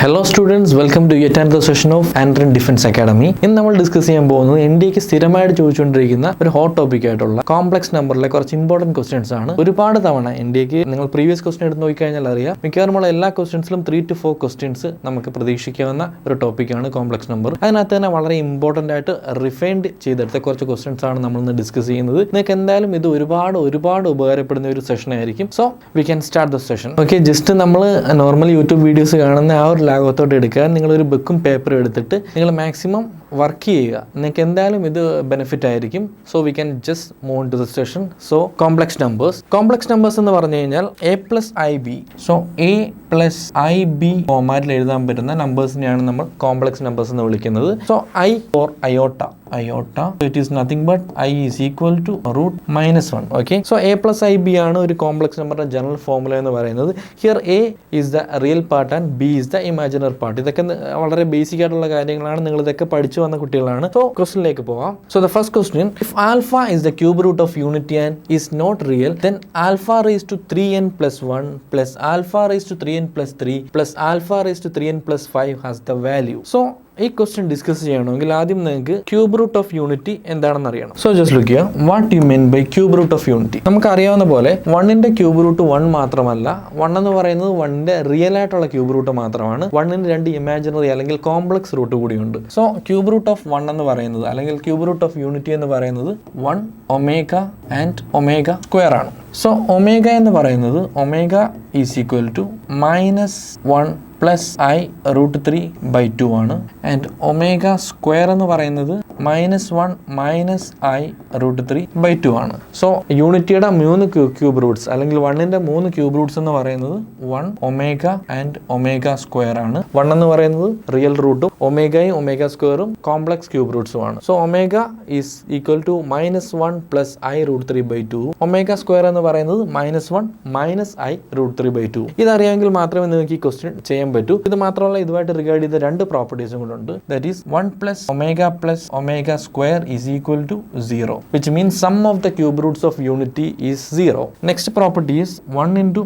Hello students, welcome to yet another session of AnReN Defence Academy. In നമ്മൾ discuss ചെയ്യാൻ പോകുന്നത് ഇന്ത്യക്ക് സ്ഥിരമായിട്ട് ചോദിച്ചുകൊണ്ടിരിക്കുന്ന ഒരു ഹോട്ട് ടോപ്പിക് ആയിട്ടുള്ള കോംപ്ലക്സ് നമ്പറിലെ കുറച്ച് ഇമ്പോർട്ടന്റ് ക്വസ്റ്റ്യൻസ് ആണ്. ഒരുപാട് തവണ ഇന്ത്യക്ക് നിങ്ങൾ പ്രീവിയസ് ക്വസ്റ്റ്യൻ എടുത്ത് നോക്കിക്കഴിഞ്ഞാൽ അറിയാം, മിക്കവാറുമുള്ള എല്ലാ ക്വസ്റ്റ്യൻസിലും 3 to 4 ക്വസ്റ്റ്യൻസ് നമുക്ക് പ്രതീക്ഷിക്കാവുന്ന ഒരു ടോപ്പിക്കാണ് കോംപ്ലക്സ് നമ്പർ. അതിനകത്ത് തന്നെ വളരെ ഇമ്പോർട്ടന്റ് ആയിട്ട് റിഫൈൻഡ് ചെയ്തെടുത്ത കുറച്ച് ക്വസ്റ്റ്യൻസ് ആണ് നമ്മൾ ഇന്ന് ഡിസ്കസ് ചെയ്യുന്നത്. നിങ്ങൾക്ക് എന്തായാലും ഇത് ഒരുപാട് ഉപകാരപ്പെടുന്ന ഒരു സെഷൻ ആയിരിക്കും. So we can start the session. Okay, just നമ്മൾ നോർമൽ യൂട്യൂബ് വീഡിയോസ് കാണുന്ന ആ ഒരു ലാഘവത്തോട്ട് എടുക്കുക. നിങ്ങളൊരു ബുക്കും പേപ്പറും എടുത്തിട്ട് നിങ്ങൾ മാക്സിമം വർക്ക് ചെയ്യുക. നിങ്ങൾക്ക് എന്തായാലും ഇത് ബെനിഫിറ്റ് ആയിരിക്കും. So we can just move to the session. So complex numbers എന്ന് പറഞ്ഞു കഴിഞ്ഞാൽ A+IB. സോ A+IB ഫോമാറ്റിൽ എഴുതാൻ പറ്റുന്ന നമ്പേഴ്സിനെയാണ് നമ്മൾ കോംപ്ലക്സ് നമ്പേഴ്സ് എന്ന് വിളിക്കുന്നത്. So I for iota, so it is nothing but I is equal to root -1. Okay, so A+IB ആണ് ഒരു കോംപ്ലക്സ് നമ്പറിന്റെ ജനറൽ ഫോർമുല എന്ന് പറയുന്നത്. Here A is the real part and B is the imaginary part. ഇതൊക്കെ വളരെ basic ആയിട്ടുള്ള കാര്യങ്ങളാണ്, നിങ്ങൾ ഇതൊക്കെ പഠിച്ചു വന്ന കുട്ടികളാണ്. സോ ക്വസ്റ്റ്യനിലേക്ക് പോകാം. So the first question, if alpha is the cube root of unity and is not real, then alpha raised to 3n plus 1 plus alpha raised to 3n plus 3 plus alpha raised to 3n plus 5 has the value. So ഈ question discuss ചെയ്യണമെങ്കിൽ ആദ്യം നിങ്ങൾക്ക് cube root of unity എന്താണെന്ന് അറിയണം. So just look ചെയ്യാം, what you mean by cube root of unity. നമുക്ക് അറിയാവുന്ന പോലെ 1ന്റെ ക്യൂബ് റൂട്ട് 1 മാത്രമല്ല. 1 എന്ന് പറയുന്നത് 1ന്റെ റിയൽ ആയിട്ടുള്ള ക്യൂബ് റൂട്ട് മാത്രമാണ്. 1ന് 2 ഇമാജിനറി അല്ലെങ്കിൽ കോംപ്ലക്സ് റൂട്ട് കൂടിയുണ്ട്. സോ ക്യൂബ് റൂട്ട് ഓഫ് 1 എന്ന് പറയുന്നത് അല്ലെങ്കിൽ ക്യൂബ് റൂട്ട് ഓഫ് യൂണിറ്റി എന്ന് പറയുന്നത് 1 ഒമേഗ ആൻഡ് ഒമേഗ സ്ക്വയർ ആണ്. സോ ഒമേഗ എന്ന് പറയുന്നത് omega is equal to -1 plus I √3/2 ആണ്. ആൻഡ് ഒമേഗ സ്ക്വയർ എന്ന് പറയുന്നത് -1 - I √3/2 ആണ്. സോ യൂണിറ്റിയുടെ 3 ക്യൂബ് റൂട്ട്സ് അല്ലെങ്കിൽ 1ന്റെ 3 ക്യൂബ് റൂട്ട്സ് എന്ന് പറയുന്നത് 1 ഒമേഗ ആൻഡ് ഒമേഗ സ്ക്വയർ ആണ്. 1 എന്ന് പറയുന്നത് റിയൽ റൂട്ടും ഒമേഗയും ഒമേഗ സ്ക്വയറും കോംപ്ലക്സ് ക്യൂബ് റൂട്ട്സും ആണ്. So omega is equal to -1 plus I √3/2. Omega square എന്ന് പറയുന്നത് -1 - I √3/2. ഇതറിയാമെങ്കിൽ മാത്രമേ നിങ്ങൾക്ക് ഈ ക്വസ്റ്റ്യൻ ചെയ്യാൻ പറ്റൂ. ഇത് മാത്രമല്ല, ഇതുമായിട്ട് റിഗാർഡ് ചെയ്ത 2 പ്രോപ്പർട്ടീസും കൂടെ ഉണ്ട്. That is 1 plus omega square is equal to 0, which means sum of the cube roots of unity is 0. Next property is 1 into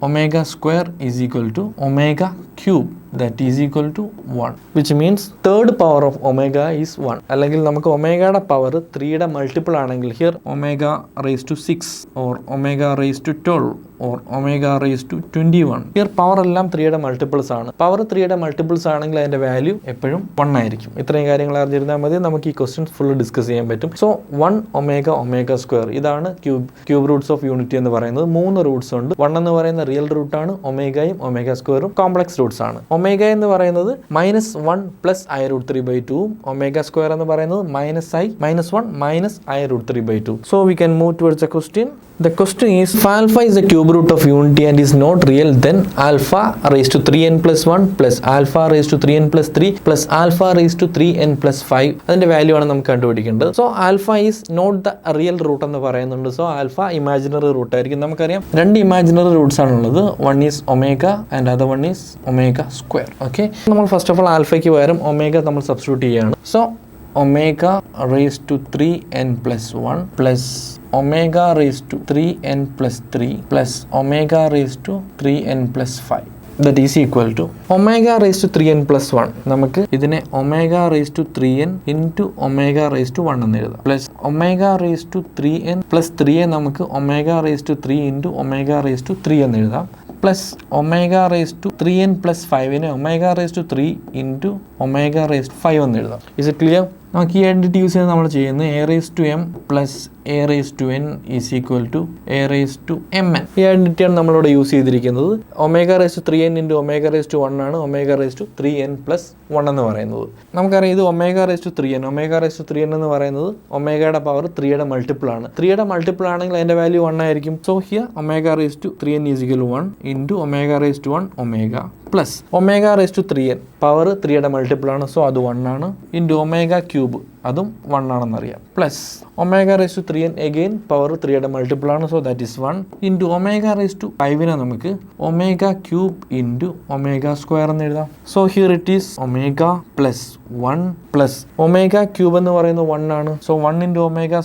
omega square is equal to omega cube, that is equal to 1, which means third power of omega is 1. അല്ലെങ്കിൽ നമുക്ക് ഒമേഗയുടെ power 3യുടെ multiple ആണെങ്കിൽ here omega raise to 6 or omega raised to 12 or omega raised to 21. Here power എല്ലാം 3യുടെ multiples ആണ്. Power 3യുടെ multiples ആണെങ്കിൽ അതിന്റെ value എപ്പോഴും 1 ആയിരിക്കും. ഇത്രയും കാര്യങ്ങൾ അറിഞ്ഞിരുന്നാൽ മതി, നമുക്ക് ഈ ക്വസ്റ്റ്യൻ ഫുൾ ഡിസ്കസ് ചെയ്യാൻ പറ്റും. സോ 1 ഒമേഗ സ്ക്വയർ, ഇതാണ് ക്യൂബ് റൂട്ട്സ് ഓഫ് യൂണിറ്റി എന്ന് പറയുന്നത്. 3 റൂട്ട്സ് ഉണ്ട്. 1 എന്ന് പറയുന്ന റിയൽ റൂട്ട് ആണ്, ഒമേഗയും ഒമേഗ സ്ക്വയറും കോംപ്ലക്സ് റൂട്ട്സ് ആണ്. ഒമേഗ എന്ന് പറയുന്നത് -1 പ്ലസ് I √3/2, ഒമേഗ സ്ക്വയർ എന്ന് പറയുന്നത് -1 - I √3/2. So we can move towards the question. The question is, if alpha is the cube root of unity and is not real, then alpha raised to 3n plus 1 plus alpha raised to 3n plus 3 plus alpha raised to 3n plus 5 അതിന്റെ value ആണ് നമുക്ക് കണ്ടുപിടിക്കേണ്ടത്. So alpha is not the real root എന്ന് പറയുന്നുണ്ട്. So alpha imaginary root ആയിരിക്കും. നമുക്കറിയാം 2 imaginary roots ആണുള്ളത്. One is omega and other one is omega square. Okay, നമ്മൾ ഫസ്റ്റ് ഓഫ് ഓൾ ആൽഫയ്ക്ക് പകരം ഒമേഗ നമ്മൾ സബ്സ്റ്റിറ്റ്യൂട്ട് ചെയ്യുകയാണ്. So omega raised to 3n plus 1 plus omega raised to 3n plus 3 plus omega raised to 3n plus 5, that is equal to omega raised to 3n plus 1. നമുക്ക് ഇതിനെ omega raised to 3n into omega raised to 1 എന്ന് എഴുതാം. Plus omega raised to 3n plus 3 നമുക്ക് omega raised to 3 into omega raised to 3 എന്ന് എഴുതാം. Plus omega raise to 3n plus 5നെ omega raise to 3 into omega raise to 5 എന്ന് എഴുതാം. Is it clear? നമുക്ക് ഈ ഐഡന്റിറ്റി യൂസ് ചെയ്ത് നമ്മൾ ചെയ്യുന്നത് A raised to m plus A raised to n is equal to A raised to mn. ഈ ഐഡന്റിറ്റിയാണ് നമ്മളിവിടെ യൂസ് ചെയ്തിരിക്കുന്നത്. Omega raise to 3n into omega raise to 1 ആണ് omega raise to 3n plus 1 എന്ന് പറയുന്നത്. നമുക്കറിയാം ഇത് omega raise to 3n. Omega raise to 3n എന്ന് പറയുന്നത് ഒമേഗയുടെ പവർ 3യുടെ മൾട്ടിപ്പിൾ ആണ്. 3യുടെ മൾട്ടിപ്പിൾ ആണെങ്കിൽ അതിന്റെ വാല്യൂ 1 ആയിരിക്കും. So here omega raise to 3n is equal to 1 into omega raise to 1 omega plus omega raise to 3n power 3യുടെ multiple ആണ്. So അത് 1 ആണ്. ഇൻറ്റു ഒമേഗ ക്യൂബ്, അതും 1 ആണെന്നറിയാം. Plus omega raise to 3n again power 3യുടെ multiple ആണ്. So that is 1 into omega raise to 5നെ നമുക്ക് omega cube into omega square എന്ന് എഴുതാം. So here it is omega plus 1 plus omega cube എന്ന് പറയുന്നത് 1 ആണ്. സോ 1 ഇൻറ്റു ഒമേഗ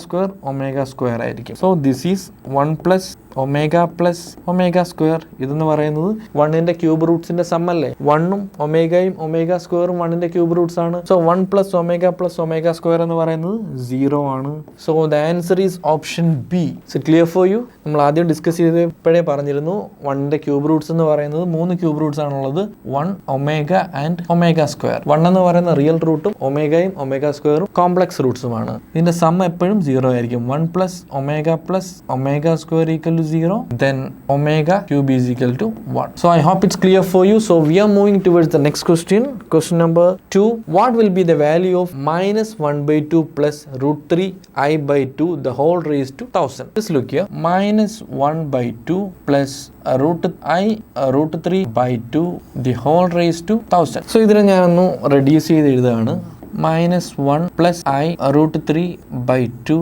സ്ക്വയർ ആയിരിക്കും. So this is 1 plus omega plus omega square. ഇതെന്ന് പറയുന്നത് 1ന്റെ ക്യൂബ് റൂട്ട്സിന്റെ സം അല്ലേ. 1ഉം ഒമേഗയും ഒമേഗ സ്ക്വയറും 1ന്റെ ക്യൂബ് റൂട്ട്സ് ആണ്. സോ 1 പ്ലസ് ഒമേഗ സ്ക്വയർ എന്ന് പറയുന്നത് 0 ആണ്. So the answer is option B. It's clear for U. നമ്മൾ ആദ്യം ഡിസ്കസ് ചെയ്തപ്പോഴേ പറഞ്ഞിരുന്നു 1ന്റെ ക്യൂബ് റൂട്ട്സ് എന്ന് പറയുന്നത് 3 ക്യൂബ് റൂട്ട്സ് ആണുള്ളത്. 1 ഒമേഗ ആൻഡ് ഒമേഗ സ്ക്വയർ. 1 എന്ന് പറയുന്ന റിയൽ റൂട്ടും ഒമേഗയും ഒമേഗ സ്ക്വയറും കോംപ്ലക്സ് റൂട്ട്സുമാണ്. ഇതിന്റെ സം എപ്പോഴും 0 ആയിരിക്കും. 1 plus omega square equal to 0, then omega cube is equal to 1. So I hope it's clear for you. So we are moving towards the next question. Question number 2. What will be the value of minus 1 by 2 plus root 3 I by 2 the whole raised to 1000? Just look here. Minus 1 by 2 plus root 3 by 2 the whole raised to 1000. So ഇതിനെ ഞാനൊന്ന് reduce ചെയ്ത് എഴുതുകയാണ്. minus 1 plus I root 3 by 2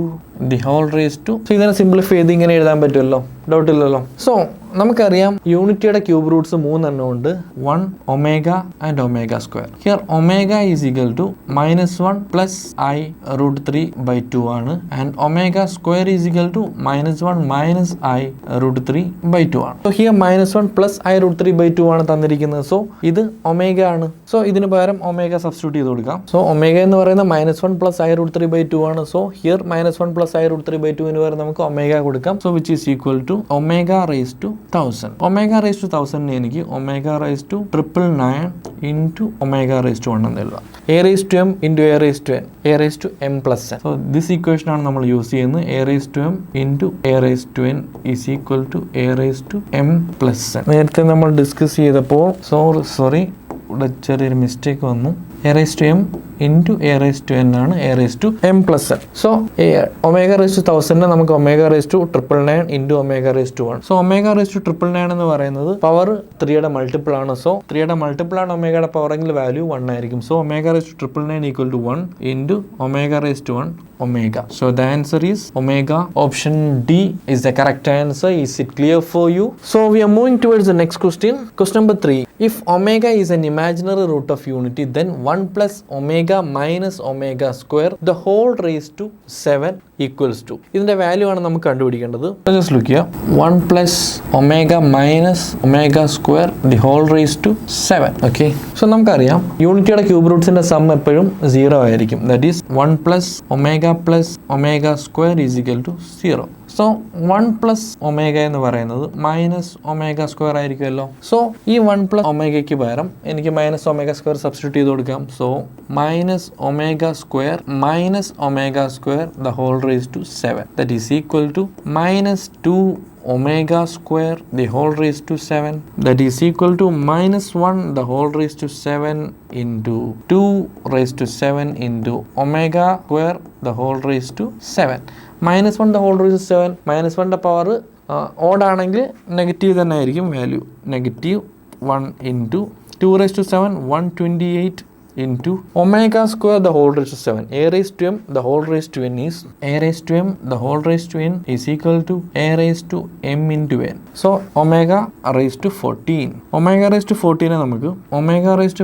the whole raised to. So ഇതിനെ simplify ചെയ്ത് ഇങ്ങനെ എഴുതാൻ പറ്റുമല്ലോ, doubt ഇല്ലല്ലോ. സോ നമുക്കറിയാം യൂണിറ്റിയുടെ ക്യൂബ് റൂട്ട്സ് 3 എണ്ണം ഉണ്ട്. 1 omega and omega square. Here omega is equal to -1 plus I root 3 by 2 ആണ്. And omega square is equal to -1 minus I root 3 by 2 ആണ്. So here -1 plus I root 3 by 2 ആണ് തന്നിരിക്കുന്നത്. So ഇത് omega ആണ്. So ഇതിന് പകരം omega substitute ചെയ്ത് കൊടുക്കാം. സോ ഒമേഗ എന്ന് പറയുന്നത് -1 പ്ലസ് I root 3 by 2 ആണ്. So here -1 plus I root 3 by 2 ന് പകരം നമുക്ക് ഒമേഗ കൊടുക്കാം. So which is equal to omega raise to 1000. Omega raise to 1000 എനിക്ക് omega raise to 999 into omega raise to 1 എന്ന് എഴുതാം. A raise to M into A raise to N, A raise to M plus N. So this equation ആണ് നമ്മൾ use ചെയ്യുന്നത്. A raise to M into A raise to N is equal to A raise to M plus N. നേരത്തെ നമ്മൾ discuss ചെയ്തപ്പോൾ sorry ഇവിടെ ചെറിയൊരു mistake വന്നു. A raise to M into A raise to n ആണ് a raise to M plus N. So omega raise to 1000 നമുക്ക് omega raise to 999 into omega raise to 1. So omega raise to 999 എന്ന് പറയുന്നത് power 3യുടെ multiple ആണ്. So 3യുടെ multiple ആണ് ഒമേഗയുടെ power എങ്കിൽ വാല്യൂ 1 ആയിരിക്കും. So omega raise to 999 equal to 1 into omega raise to 1 omega. So the answer is omega. Option D is the correct answer. Is it clear for you? So we are moving towards the next question. Question number 3. If omega is an imaginary root of unity, then 1 plus omega minus omega square the whole raised to 7 equals to. ഇതിന്റെ value ആണ് നമുക്ക് കണ്ടുപിടിക്കേണ്ടത്. Just look here. 1 plus omega minus omega square the whole raised to 7. Okay. So നമുക്കറിയാം യൂണിറ്റിയുടെ cube റൂട്ട്സിന്റെ some എപ്പോഴും 0 ആയിരിക്കും. That is 1 plus omega square is equal to 0. So 1 plus omega എന്ന് പറയുന്നത് minus omega square ആയിരിക്കുമല്ലോ. So ഈ 1 plus ഒമേഗയ്ക്ക് പകരം എനിക്ക് minus omega square substitute ചെയ്ത് കൊടുക്കാം. So minus omega square the whole raise to 7 that is equal to -2 omega square the whole raised to 7 that is equal to -1 the whole raised to 7 into 2 raised to 7 into omega square the whole raised to 7. -1 the whole raised to 7, -1ന്റെ power odd ആണെങ്കിൽ negative തന്നെ ആയിരിക്കും value. -1 into 2 raised to 7 128 into omega square the whole raised to 7. A raised to m the whole raised to n is a raised to m the whole raised to n is equal to a raised to m into n. So omega raised to 14. Omega raised to 14 നമുക്ക് omega raised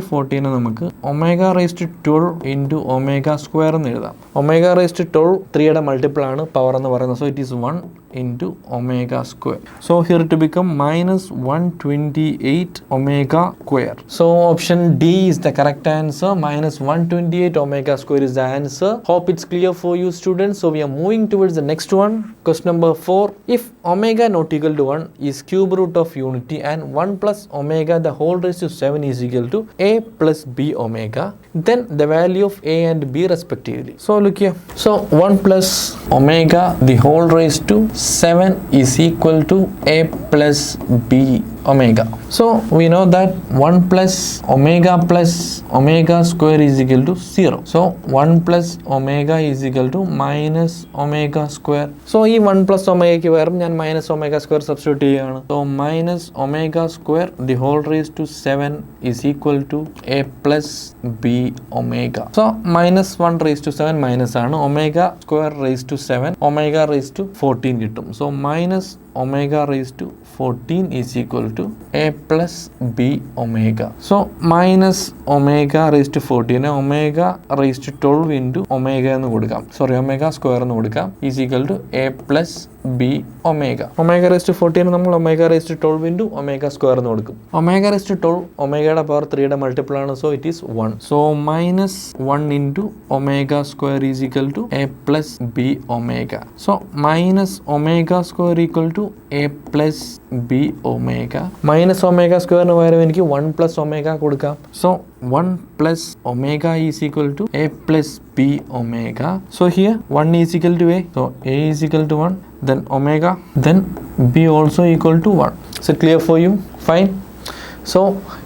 to 12 into omega square എന്ന് എഴുതാം. omega raised to 12 3യുടെ multiple ആണ് power എന്ന് പറയുന്നത്. So it is 1 into omega square. So here to become -128 omega square. So option D is the correct answer. -128 omega square is the answer. Hope it's clear for you students. So we are moving towards the next one. Question number 4. If omega not equal to 1 is cube root of unity and 1 plus omega the whole raised to 7 is equal to a plus b omega, then the value of a and b respectively. So look here. So 1 plus omega the whole raised to 7 is equal to a plus b omega. So we know that 1 plus omega square is equal to 0. So 1 plus omega is equal to minus omega square. So ഈ 1 plus omega ക്ക് പകരം ഞാൻ minus omega square substitute ചെയ്യുകയാണ്. So minus omega square the whole raised to 7 is equal to a plus b omega. So -1 raised to 7 minus ആണ്. omega square raised to 7 omega raised to 14 കിട്ടും. So minus omega raised to 14 is equal to a plus b omega. So minus omega raised to 14 omega raised to 12 into omega എന്ന് കൊടുക്കാം. Sorry omega square എന്ന് കൊടുക്കാം is equal to a plus b omega. Omega raised to 14 നമ്മൾ omega raised to 12 into omega square എന്ന് കൊടുക്കും. Omega raised to 12 ഒമേഗയുടെ power 3യുടെ multiple ആണ്, so it is 1. So minus 1 into omega square is equal to a plus b omega. So minus omega square equal to a plus b omega. Minus omega സ്ക്വയറിന് പകരം എനിക്ക് 1 plus omega കൊടുക്കാം. So 1 plus omega is equal to a plus b omega. So here 1 is equal to a. So a is equal to 1. Then omega. Then b also equal to 1. Is it clear for you? Fine. So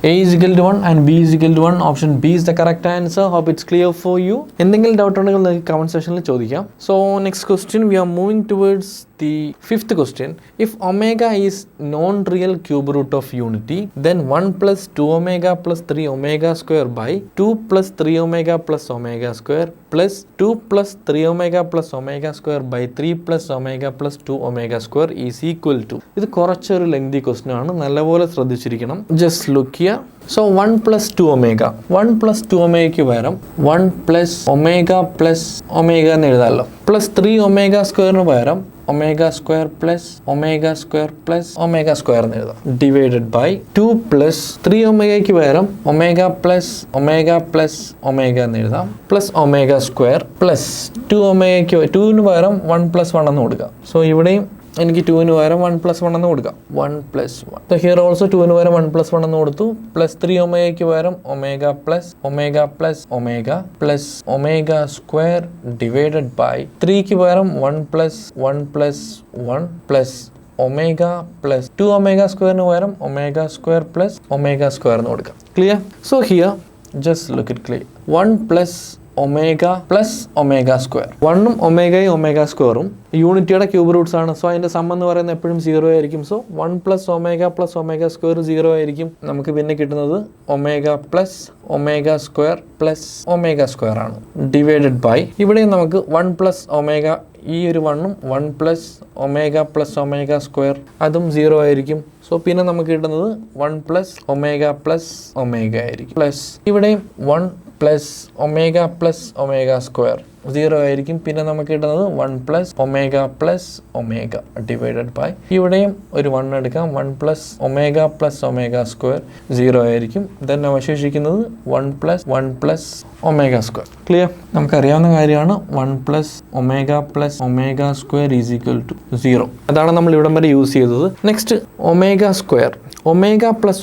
a is equal to 1 and b is equal to 1. Option B is the correct answer. Hope it's clear for you. എന്തെങ്കിലും doubt ഉണ്ടെങ്കിൽ നിങ്ങൾക്ക് comment സെക്ഷനിൽ ചോദിക്കാം. So next question, we are moving towards the fifth question. If omega is non-real cube root of unity, then 1 plus 2 omega plus 3 omega square by 2 plus 3 omega plus omega square plus 2 plus 3 omega plus omega square by 3 plus omega plus 2 omega square is equal to. ഇത് കുറച്ചൊരു lengthy question ആണ്, നല്ലപോലെ ശ്രദ്ധിച്ചിരിക്കണം. Just look here. So 1 plus 2 omega. 1 plus 2 omega പകരം 1 plus omega എന്ന് എഴുതാമല്ലോ. Plus 3 omega square പകരം omega square plus omega square plus omega square എന്ന് എഴുതാം. Divided by 2 plus 3 omega പകരം omega plus omega എന്ന് എഴുതാം. Plus omega square plus 2 omega 2 പകരം 1 plus 1 എന്ന് കൊടുക്കാം. So ഇവിടെയും എനിക്ക് 2 പകരം 1 plus 1 എന്ന് കൊടുക്കാം. 1 plus 1. So here also 2 പകരം 1 plus 1 എന്ന് കൊടുത്തു. Plus 3 omega പകരം omega plus omega plus omega square divided by 3 പകരം 1 plus 1 plus omega plus 2 omega square പകരം omega square plus omega square എന്ന് കൊടുക്കാം. Clear? So here just look at clear. 1 plus omega plus omega square. 1ഉം ഒമേഗയും omega സ്ക്വയറും യൂണിറ്റിയുടെ cube roots ആണ്. So അതിന്റെ സം എന്ന് പറയുന്നത് എപ്പോഴും 0 ആയിരിക്കും. സോ 1 plus omega square 0 ആയിരിക്കും. നമുക്ക് പിന്നെ കിട്ടുന്നത് omega plus omega square plus omega square ആണ്. ഡിവൈഡഡ് ബൈ ഇവിടെയും നമുക്ക് 1 plus omega, ഈ ഒരു 1ഉം 1 plus omega square അതും 0 ആയിരിക്കും. സോ പിന്നെ നമുക്ക് കിട്ടുന്നത് 1 plus omega ആയിരിക്കും. പ്ലസ് ഇവിടെയും 1 plus omega square 0 ആയിരിക്കും. പിന്നെ നമുക്ക് കിട്ടുന്നത് 1 plus omega ഡിവൈഡഡ് ബൈ ഇവിടെയും ഒരു 1 എടുക്കാം. 1 plus omega square 0 ആയിരിക്കും. ദെൻ അവശേഷിക്കുന്നത് 1 plus omega square. ക്ലിയർ? നമുക്കറിയാവുന്ന കാര്യമാണ് 1 plus omega square is equal to 0. അതാണ് നമ്മൾ ഇവിടം വരെ യൂസ് ചെയ്തത്. Next omega square. omega plus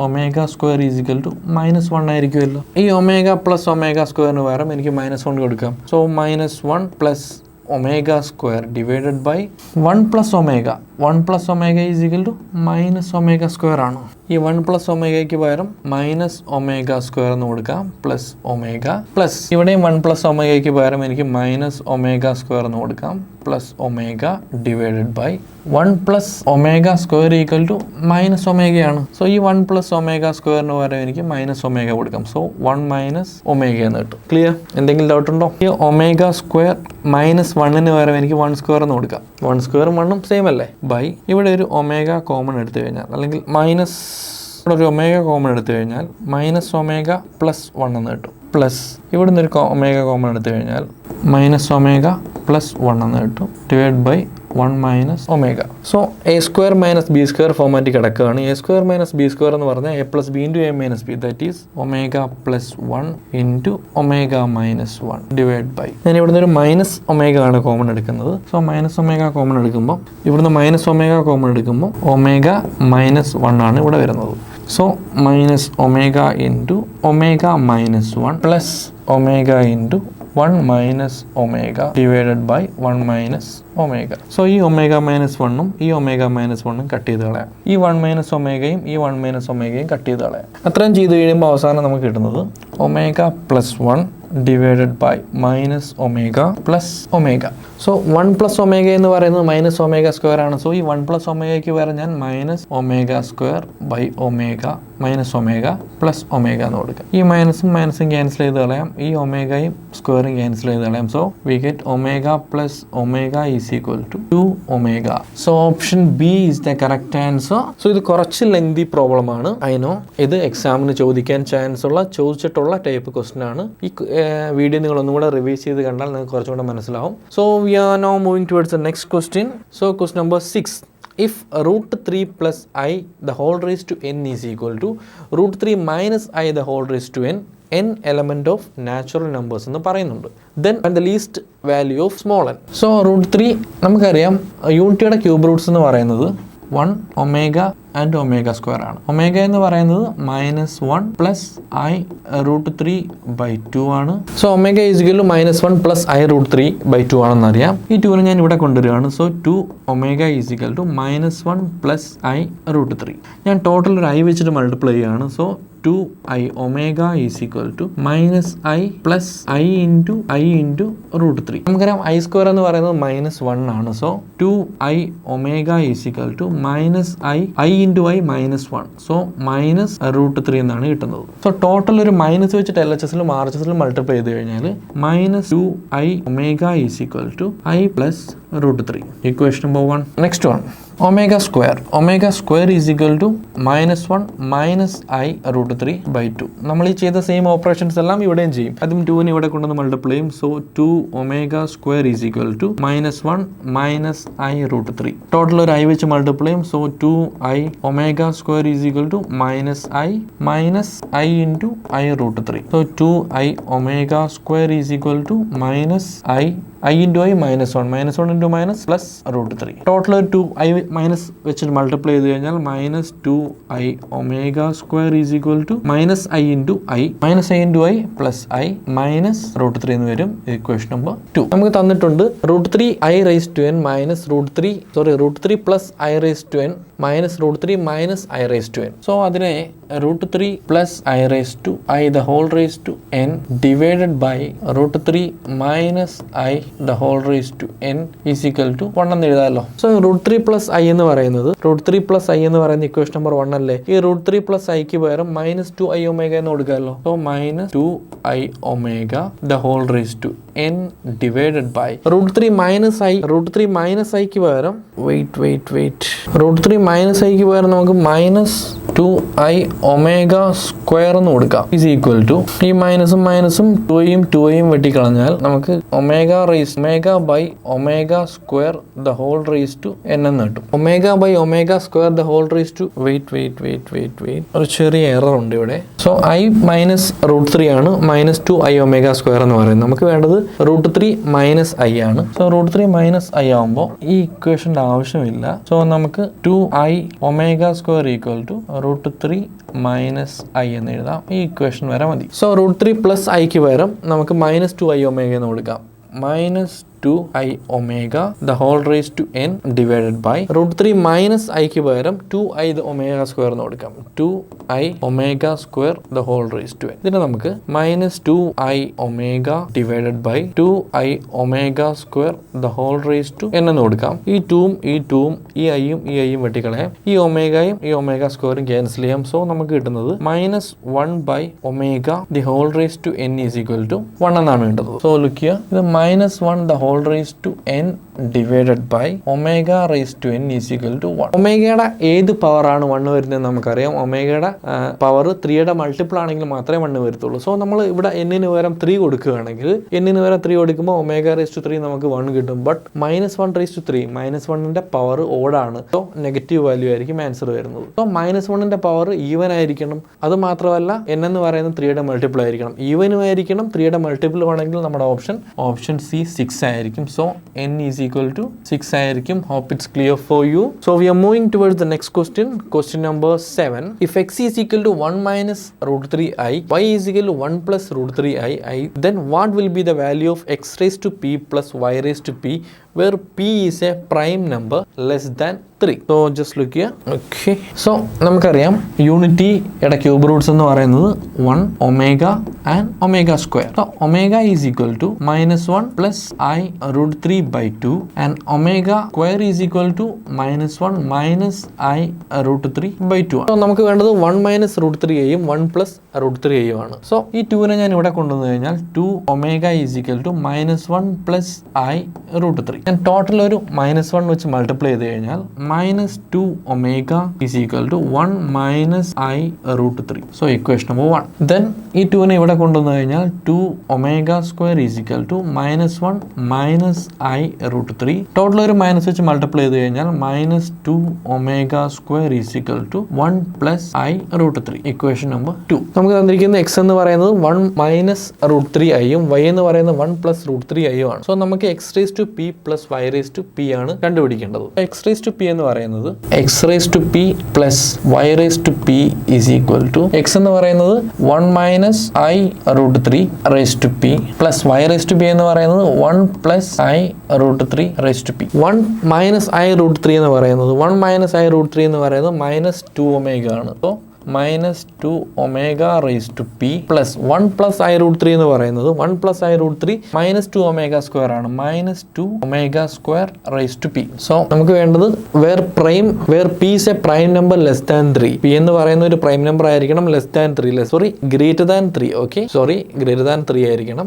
omega square is equal to -1 ആയിരിക്കുമല്ലോ. ഈ omega plus omega square പകരം എനിക്ക് -1 കൊടുക്കാം. So -1 plus omega square divided by 1 plus omega. 1 plus omega is equal to -omega square ആണ്. ഈ 1 plus omega പകരം -omega square എന്ന് കൊടുക്കാം. പ്ലസ് omega പ്ലസ് ഇവിടെയും 1 plus omega പകരം എനിക്ക് -omega square എന്ന് കൊടുക്കാം. Plus omega divided by 1 plus omega square equal to -omega ആണ്. സോ ഈ 1 plus omega square പകരം എനിക്ക് -omega കൊടുക്കാം. സോ 1 - omega എന്ന് കിട്ടും. ക്ലിയർ? എന്തെങ്കിലും ഡൗട്ട് ഉണ്ടോ? ഈ omega square -1 പകരം എനിക്ക് 1 square എന്ന് കൊടുക്കാം. 1 square 1ഉം സെയിം അല്ലേ? ബൈ ഇവിടെ ഒരു ഒമേഗ കോമൺ എടുത്തു കഴിഞ്ഞാൽ, അല്ലെങ്കിൽ ഇവിടെ ഒരു ഒമേഗ കോമൺ എടുത്തു കഴിഞ്ഞാൽ -omega plus 1 എന്ന് കിട്ടും. പ്ലസ് ഇവിടുന്ന് ഒരു ഒമേഗ കോമൺ എടുത്തു കഴിഞ്ഞാൽ -omega plus 1 എന്ന് കിട്ടും. Divide by 1 - omega. So a square minus b square ഫോമാറ്റിൽ കിടക്കുകയാണ്. a square minus b square എന്ന് പറഞ്ഞാൽ a plus b into a minus b, that is omega plus 1 into omega minus 1 divide by, ഞാൻ ഇവിടുന്ന് ഒരു -omega ആണ് common എടുക്കുന്നത്. So -omega common എടുക്കുമ്പോൾ ഇവിടുന്ന് -omega കോമൺ എടുക്കുമ്പോൾ omega -1 ആണ് ഇവിടെ വരുന്നത്. So -omega into omega minus 1 plus omega into 1 minus omega divided by 1 - omega. So ഈ omega -1ഉം ഈ omega -1ഉം കട്ട് ചെയ്ത് കളയാം. ഈ 1 - omegയും ഈ 1 - omegയും കട്ട് ചെയ്ത് കളയാം. അത്രയും ചെയ്ത് കഴിയുമ്പോൾ അവസാനം നമുക്ക് കിട്ടുന്നത് omega plus 1 divided by -omega plus omega. So 1 plus omega എന്ന് പറയുന്നത് -omega square ആണ്. സോ ഈ 1 plus omega പകരം ഞാൻ -omega square by omega -omega plus omega എന്ന് കൊടുക്കാം. ഈ മൈനസും ക്യാൻസൽ ചെയ്ത് കളയാം, ഈ ഒമേഗയും സ്ക്വയറും ക്യാൻസൽ ചെയ്ത് കളയാം. So we get omega plus omega is equal to 2 omega. So option B is the correct answer. So ഇത് കുറച്ച് ലെങ്തി പ്രോബ്ലം ആണ്, ഐ നോ. ഇത് എക്സാമിന് ചോദിക്കാൻ ചോദിച്ചിട്ടുള്ള ടൈപ്പ് ക്വസ്റ്റ്യൻ ആണ്. ഈ വീഡിയോ നിങ്ങൾ ഒന്നും കൂടെ റിവൈസ് ചെയ്ത് കണ്ടാൽ നിങ്ങൾക്ക് കുറച്ചും കൂടെ മനസ്സിലാവും. So we are now moving towards the next question. So question number 6. If root 3 plus I the whole raised to n is equal to root 3 minus I the whole raised to n element of natural numbers എന്ന് പറയുന്നുണ്ട്. Then and the least value of small n. So root 3 നമുക്കറിയാം യൂണിറ്റിയുടെ cube roots എന്ന് പറയുന്നത് 1 omega and omega square ആണ്. Omega എന്ന് പറയുന്നത് -1 plus I root 3/2 ആണ്. So omega is equal to -1 plus I root 3/2 ആണെന്ന് അറിയാം. ഈ 2 ഞാൻ ഇവിടെ കൊണ്ടുവരികയാണ്. So 2 omega is equal to -1 plus I root 3. ഞാൻ ടോട്ടൽ ഒരു ഐ വെച്ചിട്ട് മൾട്ടിപ്ലൈ ചെയ്യുകയാണ്. So 2i omega is equal to -i plus I into root 3. നമുക്കറിയാം ഐ സ്ക്വയർ എന്ന് പറയുന്നത് -1 ആണ്. So 2i omega is equal to -i into i -1. So root 3 എന്നാണ് കിട്ടുന്നത്. സോ ടോട്ടൽ ഒരു മൈനസ് വെച്ചിട്ട് LHSലും RHSലും മൾട്ടിപ്ലൈ ചെയ്ത് കഴിഞ്ഞാൽ -2i omega is equal to i plus root 3. Equation number 1. Next one omega square is equal to -1 minus I root 3/2. നമ്മൾ ഈ ചെയ്ത same operations എല്ലാം ഇവിടെയും ചെയ്യും. അതും 2നെ ഇവിടെ കൊണ്ടുവന്ന് മൾട്ടിപ്ലൈ ചെയ്യും. So 2 omega square is equal to -1 minus I root 3. Total ഒരു ഐ വെച്ച് മൾട്ടിപ്ലൈ ചെയ്യും. So 2i omega square is equal to -i into I root 3. So 2i omega square is equal to I into I -1 into minus plus root 3. Total 2i minus വെച്ചിട്ട് multiply ചെയ്ത് കഴിഞ്ഞാൽ -2i omega square is equal to -i into i plus i minus root 3 എന്ന് വരും. Equation number 2. നമുക്ക് തന്നിട്ടുണ്ട് root 3i raise to n minus root 3 plus i raise to n minus root 3 minus i raise to n. So അതിനെ root 3 plus i raise to i the whole raise to n divided by root 3 minus i the whole raised to n is equal to 1 എന്ന് എഴുതാമല്ലോ. So root 3 plus I എന്ന് പറയുന്നത് equation number 1 അല്ലേ. ഈ root 3 plus ഐക്ക് പകരം -2i omega എന്ന് കൊടുക്കാമല്ലോ. So -2i omega the whole raise to n divided by root 3 minus ഐക്ക് പകരം റൂട്ട് 3 മൈനസ് ഐക്ക് പകരം നമുക്ക് -2i ഒമേഗ സ്ക്വയർ എന്ന് കൊടുക്കാം. ഈസ് ഈക്വൽ ടു ഈ മൈനസും 2iയും വെട്ടിക്കളഞ്ഞാൽ നമുക്ക് omega by omega square the whole raise to n എന്ന് കിട്ടും. Omega by omega square the whole raise to ഒരു ചെറിയ എറർ ഉണ്ട് ഇവിടെ. സോ i മൈനസ് റൂട്ട് 3 ആണ് -2i ഒമേഗ സ്ക്വയർ എന്ന് പറയുന്നത്. നമുക്ക് വേണ്ടത് റൂട്ട് 3 മൈനസ് ഐ ആണ്. സോ റൂട്ട് 3 മൈനസ് ഐ ആവുമ്പോൾ ഈ ഇക്വേഷന്റെ ആവശ്യമില്ല. സോ നമുക്ക് 2i omega square equal to root 3 minus I എന്ന് എഴുതാം. ഈ ഇക്വേഷൻ വരെ മതി. സോ റൂട്ട് 3 പ്ലസ് ഐക്ക് പകരം നമുക്ക് -2i ഒമേഗ എന്ന് കൊടുക്കാം. -2i omega the whole raise to n divided by root 3 minus ഐക്ക് പകരം 2i ഒമേഗ സ്ക്വയർ എന്ന് കൊടുക്കാം. 2i omega square the whole raise to n. ഇതിനെ നമുക്ക് -2i omega divided by 2i omega square the whole raise to n എന്ന് കൊടുക്കാം. ഈ 2ഉം ഈ ഐയും വെട്ടിക്കളയാം. ഈ ഒമേഗ സ്ക്വയറും ക്യാൻസൽ ചെയ്യാം. സോ നമുക്ക് കിട്ടുന്നത് -1 by omega the whole raise to n is equal to 1 എന്നാണ് വേണ്ടത്. സോ ലുക്ക് ഇത് -1 the whole raised to n divided by omega raised to n is equal to 1. ഒമേഗയുടെ ഏത് പവർ ആണ് 1 വരുന്നത് നമുക്കറിയാം. ഒമേഗയുടെ പവർ 3യുടെ മൾട്ടിപ്പിൾ ആണെങ്കിൽ മാത്രമേ 1 വരത്തുള്ളൂ. സോ നമ്മൾ ഇവിടെ n-ന് പകരം 3 കൊടുക്കുകയാണെങ്കിൽ n-ന് പകരം 3 കൊടുക്കുമ്പോൾ ഒമേഗ റേസ് ടു 3 നമുക്ക് 1 കിട്ടും. ബട്ട് -1 റേസ് ടു 3 -1ന്റെ പവർ ഓഡാണ്. സോ നെഗറ്റീവ് വാല്യൂ ആയിരിക്കും ആൻസർ വരുന്നത്. സോ -1ന്റെ പവർ ഈവൻ ആയിരിക്കണം. അത് മാത്രമല്ല n എന്ന് പറയുന്നത് 3യുടെ മൾട്ടിപ്പിൾ ആയിരിക്കണം. ഈവനും ആയിരിക്കണം. 3യുടെ മൾട്ടിപ്പിൾ ആണെങ്കിൽ നമ്മുടെ ഓപ്ഷൻ സി 6 ആയിരിക്കും. So n is equal to 6 ആയിരിക്കും. Hope it's clear for you. So we are moving towards the next question. Question number 7. If x is equal to 1 minus root 3i, y is equal to 1 plus root 3i, then what will be the value of x raised to p plus y raised to p where p is a prime number less than 3. So just look here. Okay. So നമുക്കറിയാം unity യുടെ cube roots എന്ന് പറയുന്നത് 1 omega and omega square. So omega is equal to -1 plus I root 3 by 2 and omega square is equal to -1 minus I root 3 by 2 ആണ്. So നമുക്ക് വേണ്ടത് 1 minus root 3 ആയും 1 plus root 3 ആയും ആണ്. So ഈ 2നെ ഞാൻ ഇവിടെ കൊണ്ടുവന്നു കഴിഞ്ഞാൽ 2 omega is equal to -1 plus I root 3. ഞാൻ ടോട്ടൽ ഒരു -1 വെച്ച് മൾട്ടിപ്ലൈ ചെയ്ത് കഴിഞ്ഞാൽ -2 omega is equal to 1 minus I root 3. So equation number 1. Then ഈ 2നെ ഇവിടെ കൊണ്ടുവന്നു കഴിഞ്ഞാൽ 2 omega square is equal to -1 minus I root 3. Total ഒരു മൈനസ് വെച്ച് മൾട്ടിപ്ലൈ ചെയ്ത് കഴിഞ്ഞാൽ -2 omega square is equal to 1 plus I root 3. Equation number 2. നമുക്ക് തന്നിരിക്കുന്ന x എന്ന് പറയുന്നത് 1 minus root 3 ആയും y എന്ന് പറയുന്നത് 1 plus root 3 ആയും ആണ്. സോ നമുക്ക് x raised to p plus y raised to p ആണ് കണ്ടുപിടിക്കേണ്ടത്. x raised to p എന്ന് പറയുന്നത് x raised to p plus y raised to p is equal to x എന്ന് പറയുന്നത് 1 minus I root 3 raised to p plus y raised to p എന്ന് പറയുന്നത് 1 plus I root 3 raised to p. 1 minus I root 3 എന്ന് പറയുന്നത് 1 minus I root 3 എന്ന് പറയുന്നത് -2 omega ആണ്. So -2 omega raised to p plus 1 plus I root 3 എന്ന് പറയുന്നത് 1 plus I root 3 -2 omega square ആണ്. -2 omega square raised to p. So നമുക്ക് വേണ്ടത് where p is a prime number less than 3. p എന്ന് പറയുന്ന ഒരു പ്രൈം നമ്പർ ആയിരിക്കണം less than 3 greater than 3. Okay, greater than 3 ആയിരിക്കണം.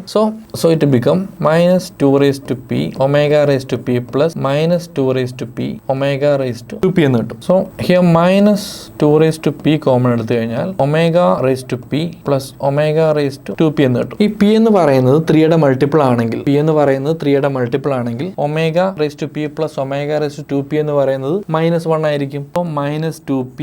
So it become -2 raised to p omega raised to p plus -2 raised to p omega raised to 2p എന്ന് കിട്ടും. So here -2 raised to p common എടുത്തു കഴിഞ്ഞാൽ omega raise to P plus omega raise to 2p എന്ന് കിട്ടും. ഈ p എന്ന് പറയുന്നത് 3യുടെ മൾട്ടിപ്പിൾ ആണെങ്കിൽ omega raise to P plus omega raise to 2p എന്ന് പറയുന്നത് -1 ആയിരിക്കും. അപ്പോൾ -2p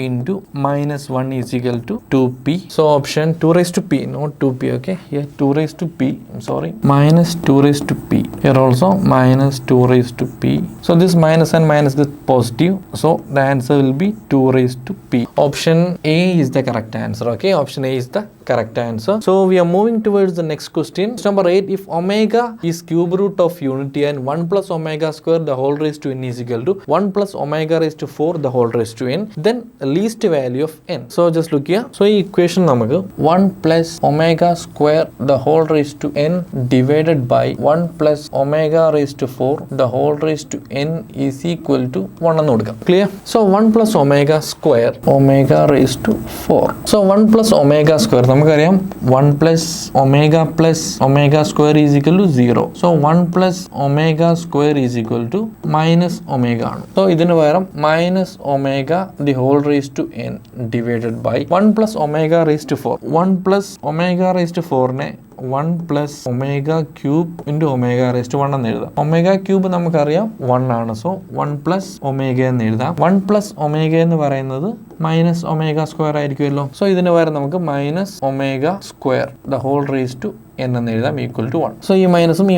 into -1 is equal to 2p. So option 2 raised to p, not 2p. Okay, here 2 raised to p. I'm sorry, -2 raised to p. Here also -2 raised to p. So this minus and minus is positive. So the answer will be 2 raised to p. Option A is the correct answer. Okay, option A is the correct answer. So we are moving towards the next question. Number 8. If omega is cube root of unity and 1 plus omega square the whole raised to n is equal to 1 plus omega raised to 4 the whole raised to n, then least value of n. So just look here. So ഈ equation നമുക്ക് 1 plus omega square the whole raised to n divided by 1 plus omega raised to 4 the whole raised to n is equal to 1 എന്ന് കൊടുക്കാം. Clear? So 1 plus omega square omega raised to 4. So 1 plus omega square നമുക്കറിയാം 1 plus omega square is equal to 0. So 1 plus omega square is equal to minus omega ആണ്. So ഇതിന് പകരം minus omega the whole raised to n divided by 1 plus omega raised to 4. 1 plus omega raised to 4നെ 1 plus omega cube into omega raised to 1 എന്ന് എഴുതാം. omega cube നമുക്കറിയാം 1 ആണ്. So 1 plus omega എന്ന് എഴുതാം. 1 plus omega എന്ന് പറയുന്നത് minus omega square ആയിരിക്കുമല്ലോ. So ഇതിന് പകരം നമുക്ക് minus omega square the whole raised to n എന്ന് എഴുതാം ഈക്വൽ ടു 1. സോ ഈ മൈനസും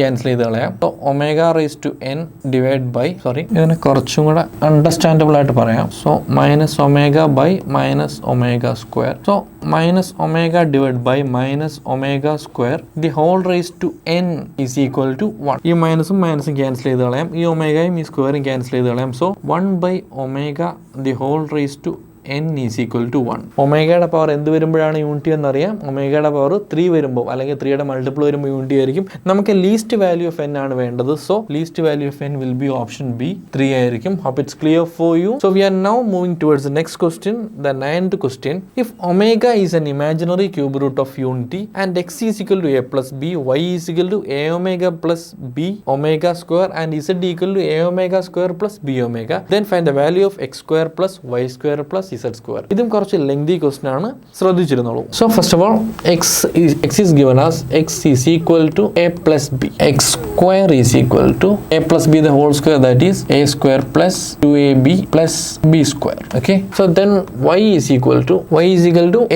ക്യാൻസൽ ചെയ്ത് കളയാം. So omega raise to n divide by ഇതിനെ കുറച്ചും കൂടെ അണ്ടർസ്റ്റാൻഡബിൾ ആയിട്ട് പറയാം. So minus omega by minus omega square. So minus omega divide by minus omega square the whole raise to n is equal to 1. ഈ മൈനസും cancel ചെയ്ത് കളയാം. ഈ ഒമേഗയും ഈ സ്ക്വയറും ക്യാൻസൽ ചെയ്ത് കളയാം. So 1 by omega the whole raise to n is equal to 1. ഒമേഗയുടെ power എന്ത് വരുമ്പോഴാണ് യൂണിറ്റി എന്നറിയാം. ഒമേഗയുടെ പവർ 3 വരുമ്പോൾ അല്ലെങ്കിൽ 3യുടെ മൾട്ടിപ്പിൾ വരുമ്പോൾ യൂണിറ്റി ആയിരിക്കും. നമുക്ക് ലീസ്റ്റ് വാല്യൂ ഓഫ് n ആണ് വേണ്ടത്. So least value of n will be option B 3 ആയിരിക്കും. Hope it's clear for you. So we are now moving towards the next question, the 9th question. If omega is an imaginary cube root of unity and x is equal to a plus b, y is equal to a omega plus b omega square and z equal to a omega square plus b omega, then find the value of x square plus y square plus z square. ഇതും കുറച്ച് lengthy question ആണ്, ശ്രദ്ധിച്ചിരുന്നോളൂ. So first of all x is given as x is equal to a plus b. x square is equal to a plus b the whole square, that is a square plus 2ab plus b square. Okay, so then y is equal to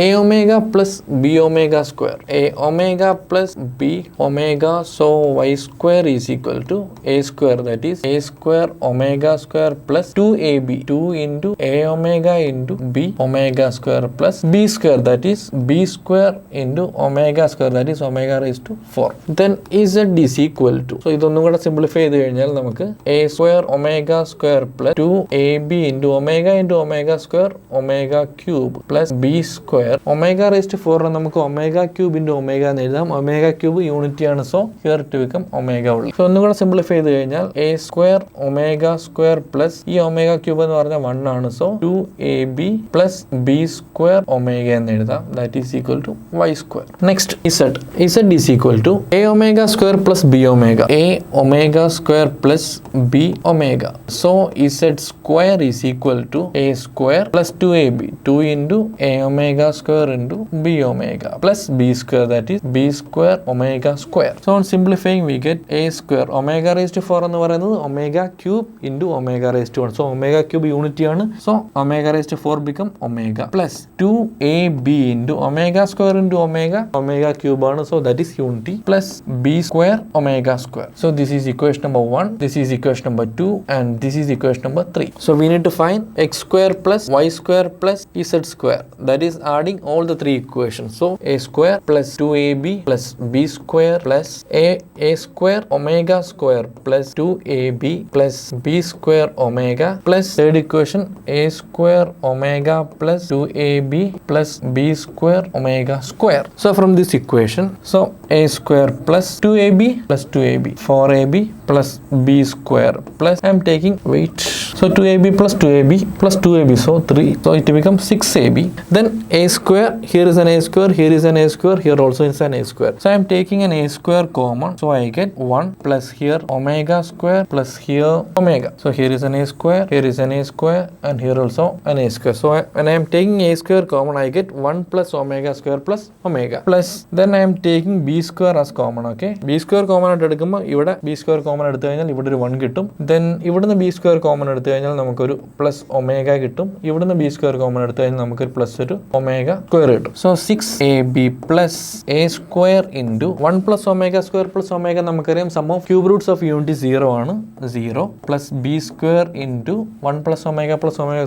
a omega plus b omega square, a omega plus b omega. So y square is equal to a square, that is a square omega square plus 2ab, 2 into a omega into into b omega square plus b square, that is b square into omega square, that is omega raised to 4. Then z is equal to, so ഇതൊന്നും കൂടെ simplify ചെയ്ത് കഴിഞ്ഞാൽ നമുക്ക് a square omega square plus 2ab into omega square omega cube plus b square omega raised to 4 നമുക്ക് omega cube into omega എന്ന് എഴുതാം. omega cube unity ആണ്, so here it വിക്കം omega ഉള്ളു. സോ ഒന്നും കൂടെ സിംപ്ലിഫൈ ചെയ്ത് കഴിഞ്ഞാൽ a square omega square plus ഈ omega cube എന്ന് പറഞ്ഞാൽ 1 ആണ്, so 2ab plus b square omega എന്ന് എഴുതാം. that is equal to y square. next z is equal to a omega square plus b omega, a omega square plus b omega, so z square is equal to a square plus 2ab, 2 into a omega square into b omega plus b square, that is b square omega square. So on simplifying we get a square omega raised to 4 എന്ന് പറയുന്നത് omega cube into omega raised to 1, so omega cube unity ആണ്, so omega raised to 4 become omega plus 2ab into omega square into omega cube ആണ്, so that is unity plus b square omega square. So this is equation number 1, this is equation number 2, and this is equation number 3. So we need to find x square plus y square plus z square, that is adding all the three equations. So a square plus 2ab plus b square plus a square omega square plus 2ab plus b square omega plus third equation a square omega plus 2ab plus b square omega square. So from this equation, so a square plus 2ab plus 2ab, 4ab plus b square plus I am taking weight, so 2ab plus 2ab plus 2ab, so 3, so it becomes 6ab. Then a square, here is an a square, here is an a square, here also is an a square, so I am taking an a square common, so I get 1 plus here omega square plus here omega, so here is an a square, here is an a square, and here also an a square. So when I am taking a square common, I get 1 plus omega square plus omega plus, then I am taking b square as common. Okay, b square common ആയിട്ട് എടുക്കുമ്പോൾ ഇവിടെ b square common എടുത്തു കഴിഞ്ഞാൽ ഇവിടെ ഒരു 1 കിട്ടും. then ഇവിടുന്ന് b square common എടുത്തു കഴിഞ്ഞാൽ നമുക്കൊരു പ്ലസ് ഒമേഗ കിട്ടും. ഇവിടുന്ന് b square common എടുത്തു കഴിഞ്ഞാൽ നമുക്കൊരു പ്ലസ് ഒരു ഒമേഗ സ്ക്വയർ കിട്ടും. So 6ab plus a square into 1 plus omega square plus omega, നമുക്കറിയാം sum of cube roots of unity 0 ആണ്, 0 plus b square into 1 plus omega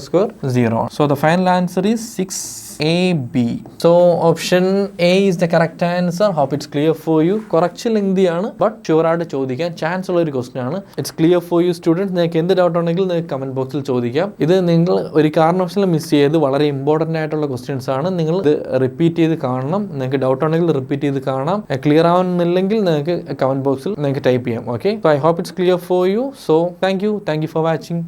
square 0 ആണ്. So the final answer is 6ab. So option A is the correct answer. Hope it's clear for you. കുറച്ച് lengthy ആണ്, but sure ആയിട്ട് ചോദിക്കാൻ chance ഉള്ള ഒരു question ആണ്. It's clear for you students. നിങ്ങൾക്ക് എന്ത് ഡൗട്ട് ഉണ്ടെങ്കിൽ നിങ്ങൾക്ക് കമന്റ് ബോക്സിൽ ചോദിക്കാം. ഇത് നിങ്ങൾ ഒരു കാരണവശാലും മിസ് ചെയ്ത് വളരെ ഇമ്പോർട്ടൻ്റ് ആയിട്ടുള്ള ക്വസ്റ്റ്യൻസ് ആണ്. നിങ്ങൾ ഇത് റിപ്പീറ്റ് ചെയ്ത് കാണണം. നിങ്ങൾക്ക് ഡൗട്ട് ഉണ്ടെങ്കിൽ റിപ്പീറ്റ് ചെയ്ത് കാണാം. ക്ലിയർ ആവുന്നില്ലെങ്കിൽ നിങ്ങൾക്ക് കമന്റ് ബോക്സിൽ നിങ്ങൾക്ക് ടൈപ്പ് ചെയ്യാം. Okay, so I hope it's clear for you. So thank you for watching.